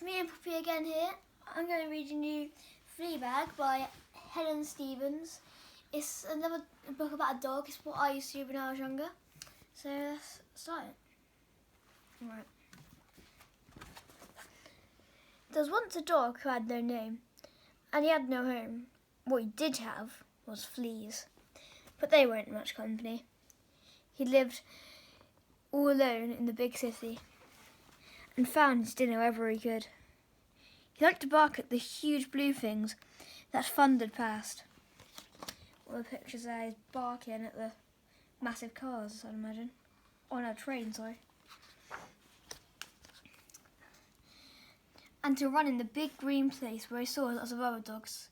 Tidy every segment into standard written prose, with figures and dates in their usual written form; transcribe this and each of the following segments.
It's me and Poppy again here. I'm going to read you Fleabag by Helen. It's another book about a dog. It's what I used to do when I was younger. So let's start it. Right. There was once a dog who had no name, and he had no home. What he did have was fleas, but they weren't much company. He lived all alone in the big city and found his dinner wherever he could. He liked to bark at the huge blue things that thundered past. All the pictures there is barking at the massive cars, I'd imagine. On a train, sorry. And to run in the big green place where he saw lots of other dogs.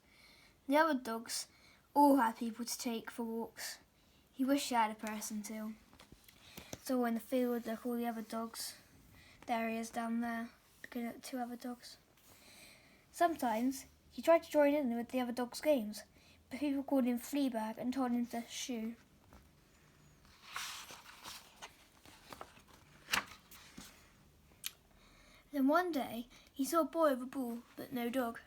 The other dogs all had people to take for walks. He wished he had a person too. So in the field, look, all the other dogs. There he is down there, looking at two other dogs. Sometimes he tried to join in with the other dogs' games, but people called him Fleabag and told him to shoo. Then one day he saw a boy with a ball, but no dog.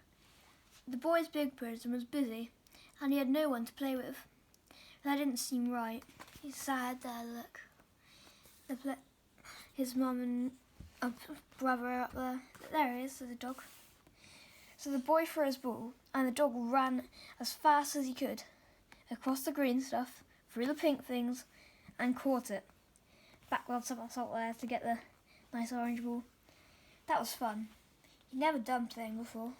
The boy's big person was busy, and he had no one to play with. That didn't seem right. He's sad there, look. His mum and a brother are up there. There he is, there's a dog. So the boy threw his ball, and the dog ran as fast as he could, across the green stuff, through the pink things, and caught it. Backwards somersault there to get the nice orange ball. That was fun. He'd never done playing before.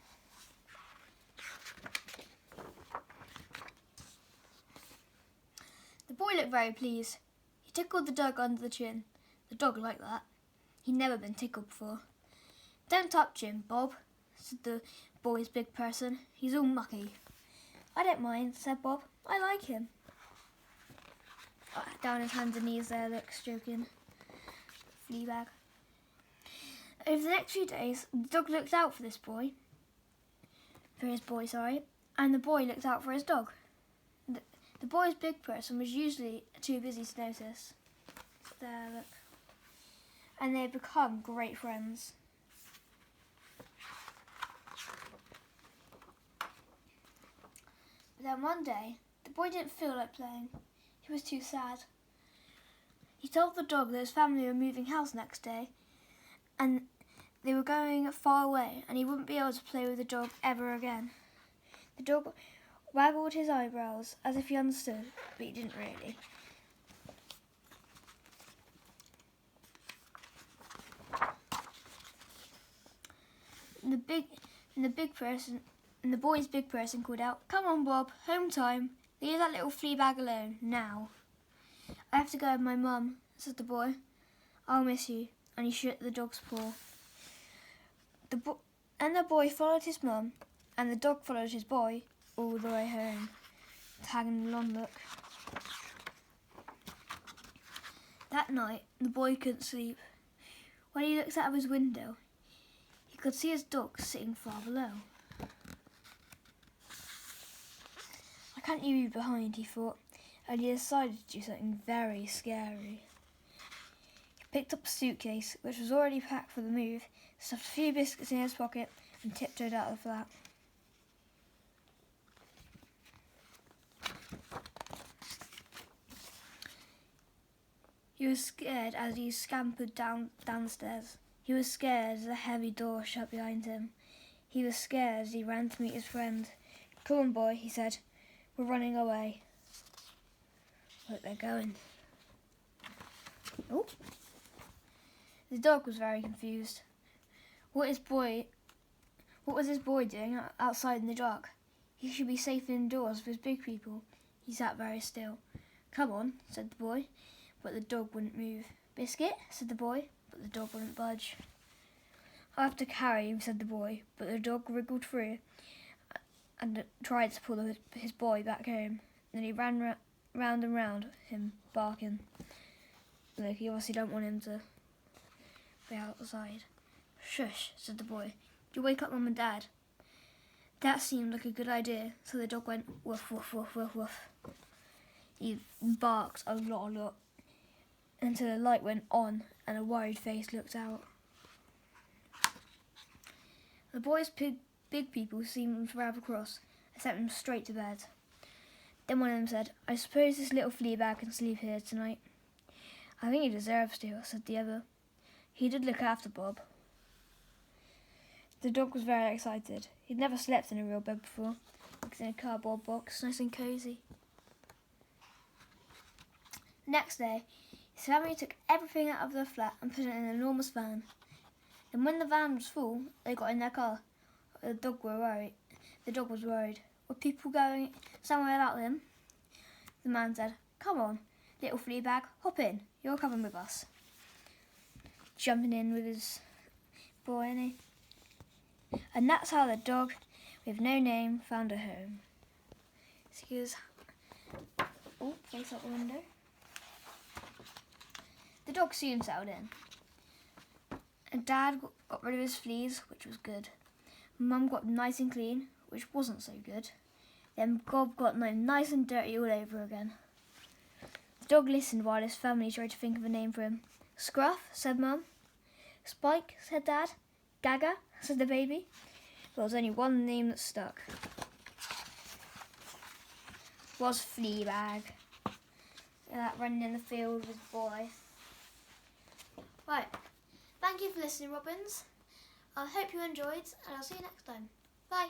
The boy looked very pleased. He tickled the dog under the chin. The dog liked that. He'd never been tickled before. "Don't touch him, Bob," said the boy's big person. "He's all mucky." "I don't mind," said Bob. "I like him." Down his hands and knees there, look, stroking Fleabag. Over the next few days, the dog looked out for his boy, and the boy looked out for his dog. The boy's big person was usually too busy to notice. There, look. And they had become great friends. But then one day, the boy didn't feel like playing. He was too sad. He told the dog that his family were moving house next day, and they were going far away, and he wouldn't be able to play with the dog ever again. The dog waggled his eyebrows as if he understood, but he didn't really. The boy's big person called out, "Come on, Bob, home time. Leave that little Fleabag alone, now." "I have to go with my mum," said the boy. "I'll miss you," and he shook the dog's paw. The boy followed his mum, and the dog followed his boy all the way home, tagging along, look. That night, the boy couldn't sleep. When he looked out of his window, he could see his dog sitting far below. "I can't leave you behind," he thought, and he decided to do something very scary. He picked up a suitcase, which was already packed for the move, stuffed a few biscuits in his pocket, and tiptoed out of the flat. He was scared as he scampered downstairs. He was scared as the heavy door shut behind him. He was scared as he ran to meet his friend. "Come on, boy," he said. "We're running away." Look, they're going. Oh. The dog was very confused. What was his boy doing outside in the dark? He should be safe indoors with his big people. He sat very still. "Come on," said the boy, but the dog wouldn't move. "Biscuit," said the boy, but the dog wouldn't budge. "I'll have to carry him," said the boy, but the dog wriggled through and tried to pull his boy back home. Then he ran round and round him, barking. Look, he obviously don't want him to be outside. "Shush," said the boy. "You'll wake up Mum and Dad." That seemed like a good idea, so the dog went woof, woof, woof, woof, woof. He barked a lot, until the light went on and a worried face looked out. The boy's big people seemed rather cross and sent him straight to bed. Then one of them said, "I suppose this little Fleabag can sleep here tonight." "I think he deserves to," said the other. "He did look after Bob." The dog was very excited. He'd never slept in a real bed before. It was in a cardboard box, nice and cosy. The next day, his family took everything out of their flat and put it in an enormous van. And when the van was full, they got in their car. The dog was worried. Were people going somewhere without him? The man said, "Come on, little Fleabag, hop in. You're coming with us." Jumping in with his boy, innit? And that's how the dog with no name found a home. So he goes, face out the window. The dog soon settled in. And Dad got rid of his fleas, which was good. Mum got nice and clean, which wasn't so good. Then Bob got nice and dirty all over again. The dog listened while his family tried to think of a name for him. "Scruff," said Mum. "Spike," said Dad. "Gaga," said the baby. But there was only one name that stuck. It was Fleabag. That running in the field with the boy. Right. Thank you for listening, Robins. I hope you enjoyed, and I'll see you next time. Bye.